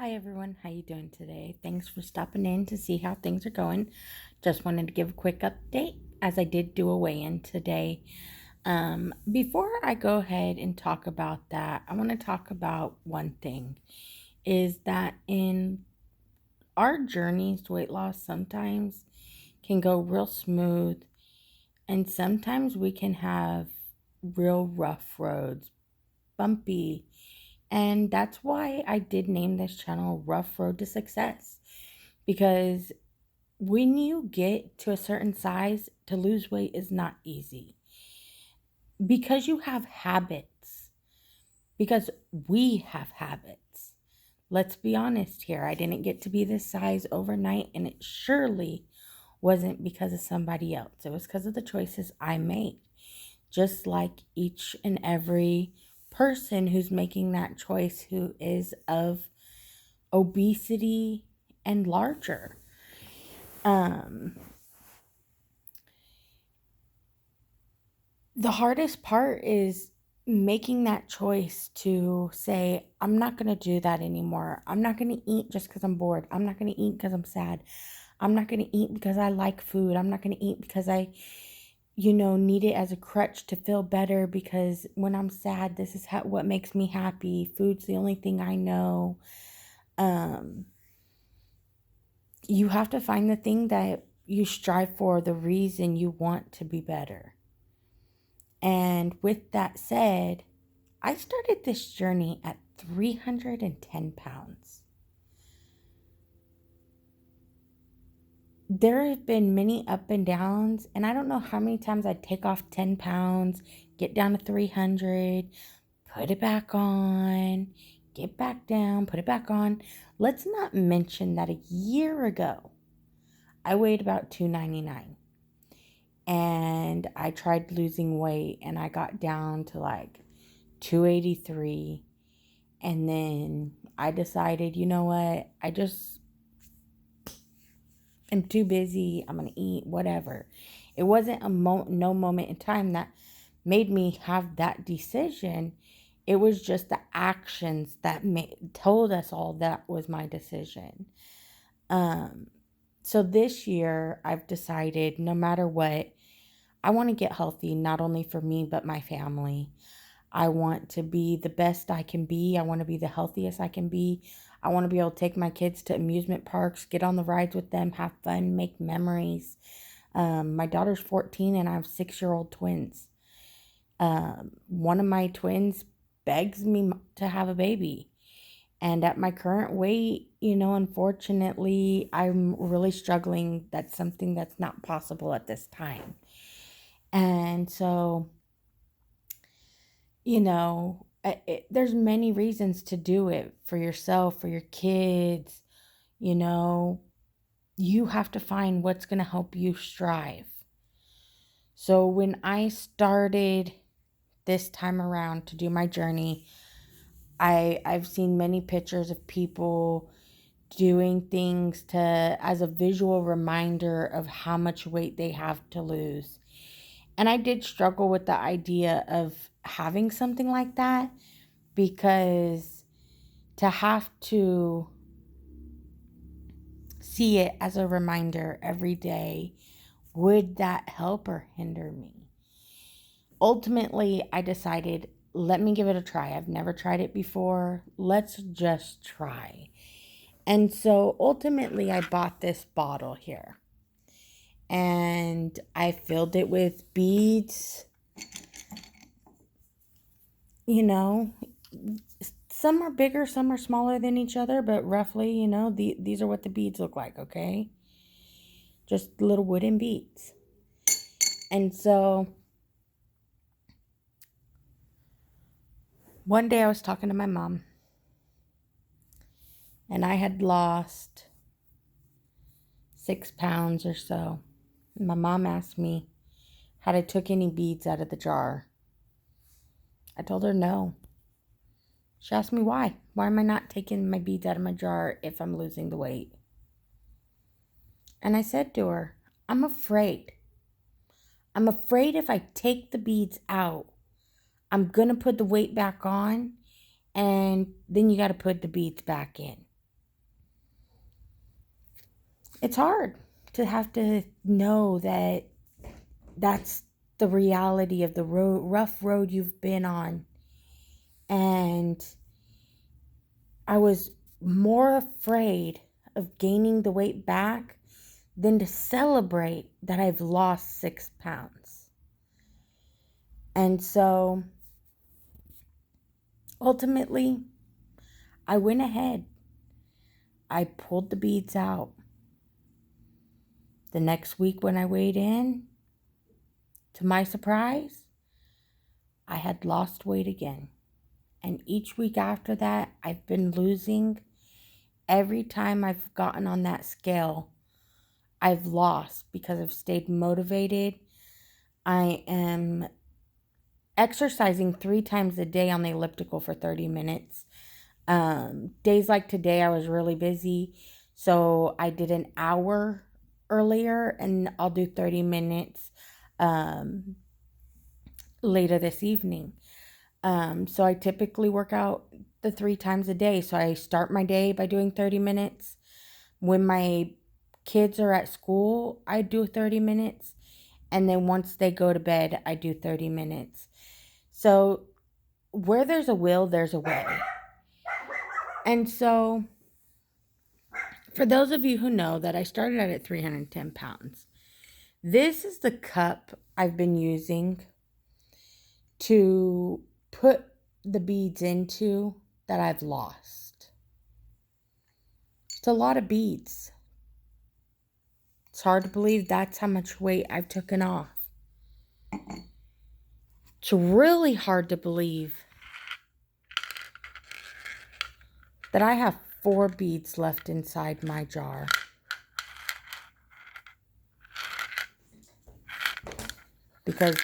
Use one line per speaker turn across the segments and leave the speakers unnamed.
Hi everyone, how you doing today? Thanks for stopping in to see how things are going. Just wanted to give a quick update as I did do a weigh-in today. Before I go ahead and talk about that, I want to talk about one thing is that in our journeys to weight loss sometimes can go real smooth and sometimes we can have real rough roads, bumpy. And that's why I did name this channel Rough Road to Success. Because when you get to a certain size, to lose weight is not easy. Because you have habits, because we have habits. Let's be honest here. I didn't get to be this size overnight, and it surely wasn't because of somebody else. It was because of the choices I made. Just like each and every person who's making that choice who is of obesity and larger. Um, the hardest part is making that choice to say, I'm not going to do that anymore. I'm not going to eat just because I'm bored. I'm not going to eat because I'm sad. I'm not going to eat because I like food. I'm not going to eat because I, need it as a crutch to feel better because when I'm sad, this is what makes me happy. Food's the only thing I know. Um, you have to find the thing that you strive for, the reason you want to be better. And with that said, I started this journey at 310 pounds. There have been many up and downs, and I don't know how many times I'd take off 10 pounds, get down to 300, put it back on, get back down, put it back on. Let's not mention that a year ago, I weighed about 299. And I tried losing weight and I got down to like 283. And then I decided, you know what? I just am too busy. I'm going to eat whatever. It wasn't no moment in time that made me have that decision. It was just the actions that told us all that was my decision. So this year I've decided no matter what, I want to get healthy, not only for me, but my family. I want to be the best I can be. I want to be the healthiest I can be. I want to be able to take my kids to amusement parks, get on the rides with them, have fun, make memories. My daughter's 14 and I have 6-year-old twins. One of my twins begs me to have a baby. And at my current weight, unfortunately, I'm really struggling. That's something that's not possible at this time. And so, there's many reasons to do it for yourself, for your kids. You know, you have to find what's going to help you strive. So when I started this time around to do my journey, I've seen many pictures of people doing things to as a visual reminder of how much weight they have to lose. And I did struggle with the idea of having something like that because to have to see it as a reminder every day, would that help or hinder me? Ultimately, I decided, let me give it a try. I've never tried it before. Let's just try. And so ultimately, I bought this bottle here. And I filled it with beads. You know, some are bigger, some are smaller than each other, but roughly, these are what the beads look like, okay? Just little wooden beads. And so one day I was talking to my mom, and I had lost 6 pounds or so. My mom asked me had I took any beads out of the jar. I told her no. She asked me why. Why am I not taking my beads out of my jar if I'm losing the weight? And I said to her, I'm afraid. I'm afraid if I take the beads out, I'm going to put the weight back on, and then you got to put the beads back in. it's hard to have to know that that's the reality of the rough road you've been on. And I was more afraid of gaining the weight back than to celebrate that I've lost 6 pounds. And so ultimately, I went ahead. I pulled the beads out. The next week when I weighed in, to my surprise, I had lost weight again. And each week after that, I've been losing. Every time I've gotten on that scale, I've lost because I've stayed motivated. I am exercising 3 times a day on the elliptical for 30 minutes. Days like today, I was really busy. So I did an hour earlier and I'll do 30 minutes later this evening. So I typically work out the 3 times a day. So I start my day by doing 30 minutes. When my kids are at school, I do 30 minutes. And then once they go to bed, I do 30 minutes. So where there's a will, there's a way. And so for those of you who know that I started out at 310 pounds, this is the cup I've been using to put the beads into that I've lost. It's a lot of beads. It's hard to believe that's how much weight I've taken off. It's really hard to believe that I have 4 beads left inside my jar. Because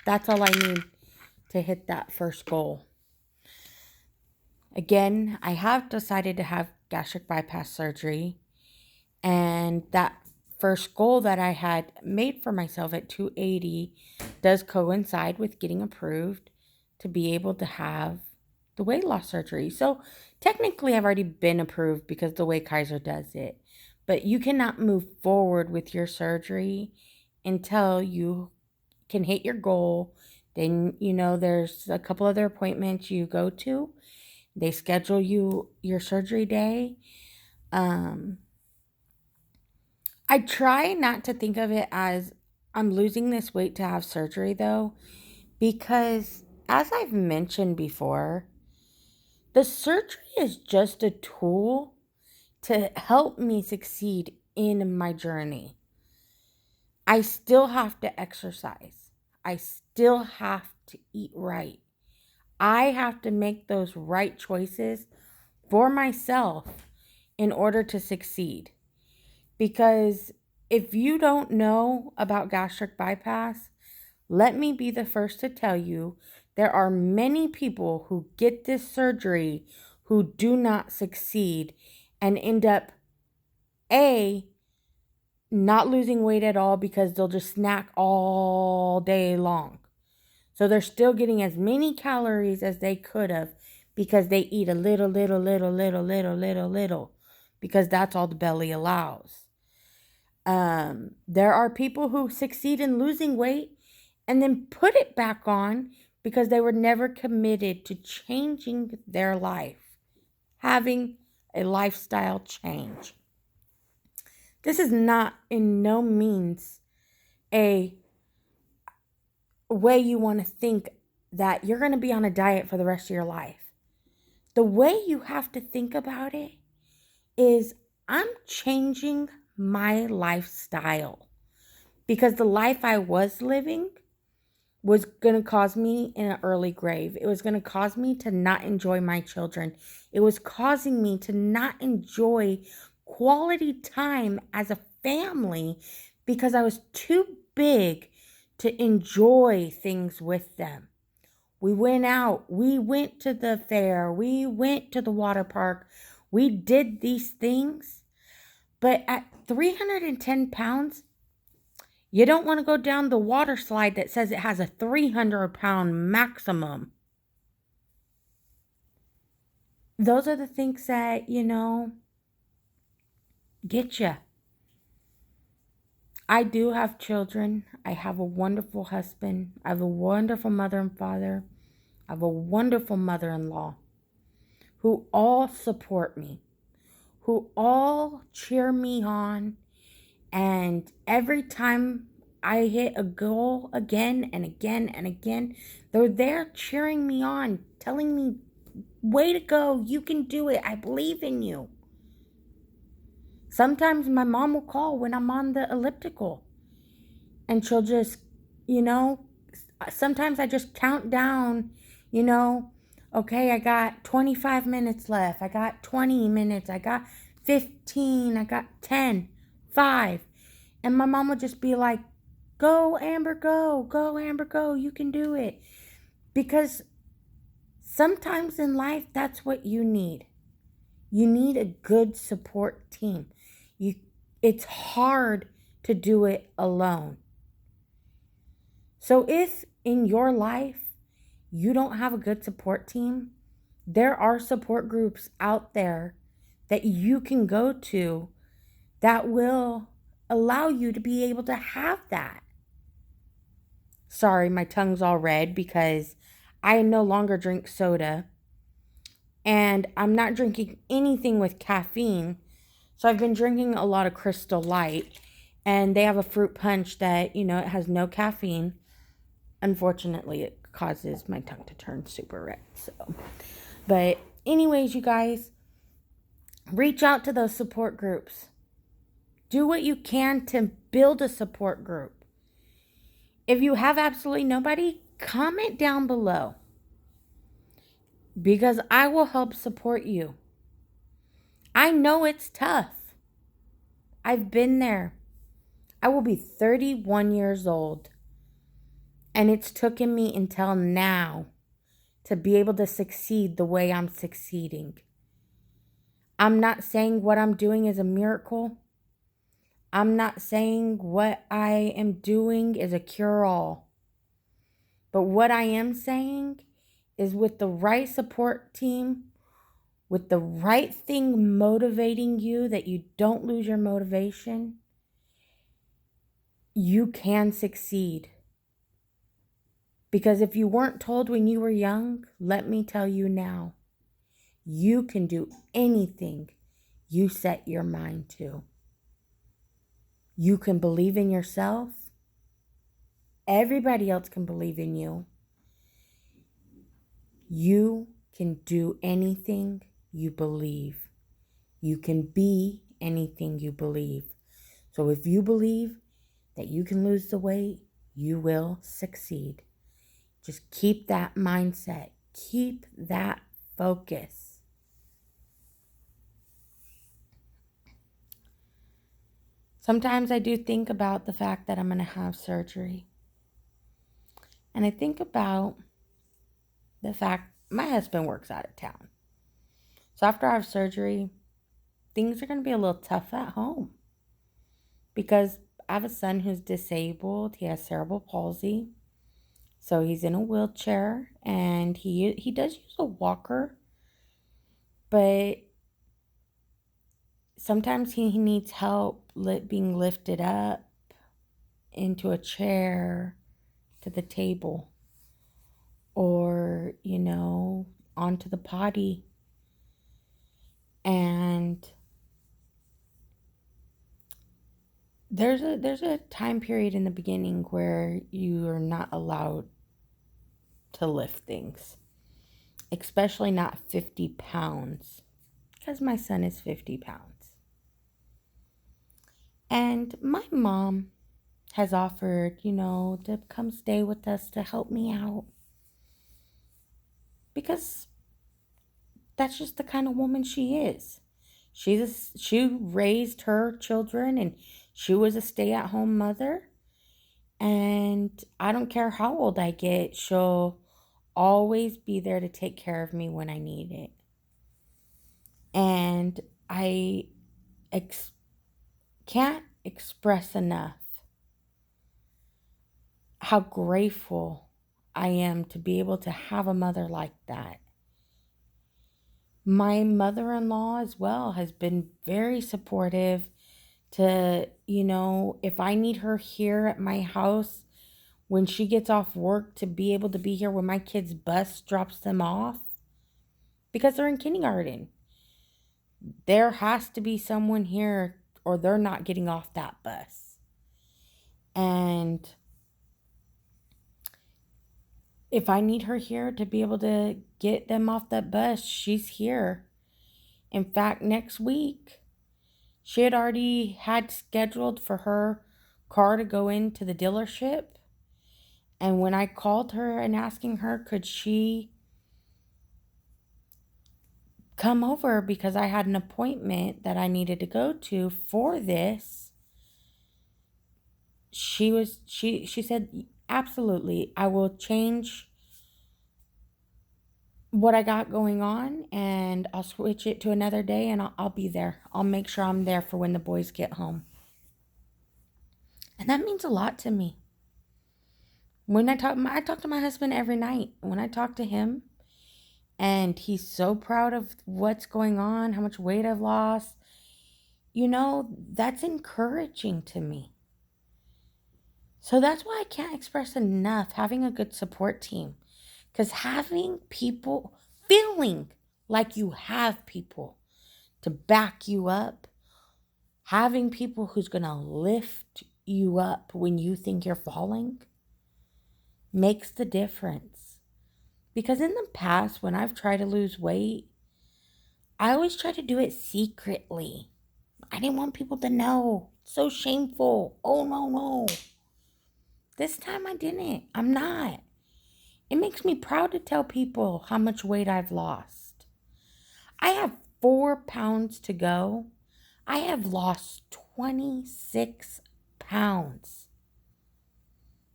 that's all I need to hit that first goal. Again, I have decided to have gastric bypass surgery. And that first goal that I had made for myself at 280 does coincide with getting approved to be able to have the weight loss surgery. So technically I've already been approved because the way Kaiser does it. But you cannot move forward with your surgery until you can hit your goal. Then, there's a couple other appointments you go to. They schedule you your surgery day. I try not to think of it as I'm losing this weight to have surgery, though, because as I've mentioned before, the surgery is just a tool to help me succeed in my journey. I still have to exercise. I still have to eat right. I have to make those right choices for myself in order to succeed. Because if you don't know about gastric bypass, let me be the first to tell you there are many people who get this surgery who do not succeed and end up not losing weight at all because they'll just snack all day long. So they're still getting as many calories as they could have because they eat a little, because that's all the belly allows. There are people who succeed in losing weight and then put it back on because they were never committed to changing their life, having a lifestyle change. This is not in no means a way you want to think that you're going to be on a diet for the rest of your life. The way you have to think about it is I'm changing my lifestyle because the life I was living was going to cause me in an early grave. It was going to cause me to not enjoy my children. It was causing me to not enjoy quality time as a family because I was too big to enjoy things with them. We went out. We went to the fair. We went to the water park. We did these things. But at 310 pounds, you don't want to go down the water slide that says it has a 300-pound maximum. Those are the things that, get you. I do have children. I have a wonderful husband. I have a wonderful mother and father. I have a wonderful mother in law who all support me, who all cheer me on. And every time I hit a goal again and again and again, they're there cheering me on, telling me, way to go, you can do it, I believe in you. Sometimes my mom will call when I'm on the elliptical and she'll just, you know, sometimes I just count down, you know, okay, I got 25 minutes left, I got 20 minutes, I got 15, I got 10, 5. And my mom would just be like, go, Amber, go, go, Amber, go, you can do it. Because sometimes in life, that's what you need. You need a good support team. It's hard to do it alone. So if in your life you don't have a good support team, there are support groups out there that you can go to that will allow you to be able to have that. Sorry, my tongue's all red because I no longer drink soda and I'm not drinking anything with caffeine. So I've been drinking a lot of Crystal Light, and they have a fruit punch that, it has no caffeine. Unfortunately, it causes my tongue to turn super red. But anyways, you guys, reach out to those support groups. Do what you can to build a support group. If you have absolutely nobody, comment down below because I will help support you. I know it's tough. I've been there. I will be 31 years old, and it's taken me until now to be able to succeed the way I'm succeeding. I'm not saying what I'm doing is a miracle. I'm not saying what I am doing is a cure-all. But what I am saying is with the right support team, with the right thing motivating you, that you don't lose your motivation, you can succeed. Because if you weren't told when you were young, let me tell you now, you can do anything you set your mind to. You can believe in yourself. Everybody else can believe in you. You can do anything you believe. You can be anything you believe. So if you believe that you can lose the weight, you will succeed. Just keep that mindset. Keep that focus. Sometimes I do think about the fact that I'm going to have surgery. And I think about the fact my husband works out of town. So after I have surgery, things are going to be a little tough at home. Because I have a son who's disabled. He has cerebral palsy. So he's in a wheelchair and he does use a walker. But sometimes he needs help being lifted up into a chair to the table or, onto the potty. And there's a time period in the beginning where you are not allowed to lift things, especially not 50 pounds, because my son is 50 pounds. And my mom has offered, to come stay with us to help me out. Because that's just the kind of woman she is. She raised her children and she was a stay-at-home mother. And I don't care how old I get, she'll always be there to take care of me when I need it. And I can't express enough how grateful I am to be able to have a mother like that. My mother-in-law as well has been very supportive to, if I need her here at my house when she gets off work, to be able to be here when my kid's bus drops them off because they're in kindergarten. There has to be someone here or they're not getting off that bus. And if I need her here to be able to get them off that bus, she's here. In fact, next week, she had already had scheduled for her car to go into the dealership. And when I called her and asking her, could she come over because I had an appointment that I needed to go to for this, she said, absolutely, I will change what I got going on and I'll switch it to another day and I'll be there. I'll make sure I'm there for when the boys get home. And that means a lot to me. When I talk to my husband every night. When I talk to him and he's so proud of what's going on, how much weight I've lost, that's encouraging to me. So that's why I can't express enough having a good support team. Because having people, feeling like you have people to back you up, having people who's going to lift you up when you think you're falling, makes the difference. Because in the past, when I've tried to lose weight, I always try to do it secretly. I didn't want people to know. So shameful. Oh, no. This time I didn't. I'm not. It makes me proud to tell people how much weight I've lost. I have 4 pounds to go. I have lost 26 pounds.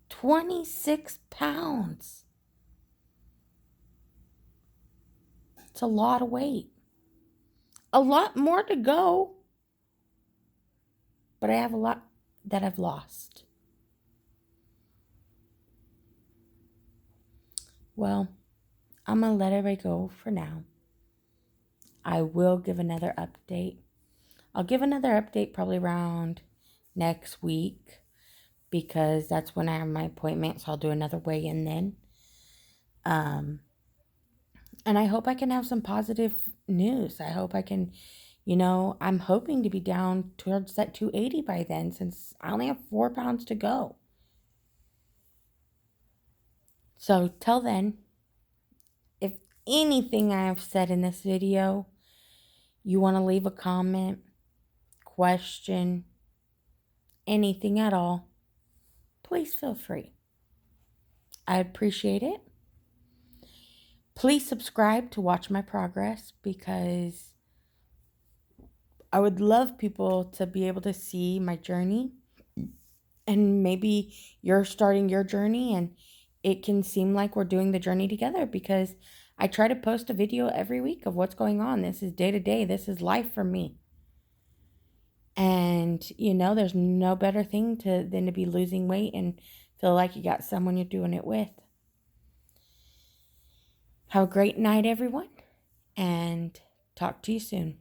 26 pounds. It's a lot of weight. A lot more to go. But I have a lot that I've lost. Well, I'm going to let everybody go for now. I will give another update. I'll give another update probably around next week because that's when I have my appointment. So I'll do another weigh-in then. And I hope I can have some positive news. I hope I can, I'm hoping to be down towards that 280 by then since I only have 4 pounds to go. So till then, if anything I have said in this video, you want to leave a comment, question, anything at all, please feel free. I appreciate it. Please subscribe to watch my progress because I would love people to be able to see my journey. And maybe you're starting your journey and it can seem like we're doing the journey together because I try to post a video every week of what's going on. This is day to day. This is life for me. And, there's no better thing than to be losing weight and feel like you got someone you're doing it with. Have a great night, everyone, and talk to you soon.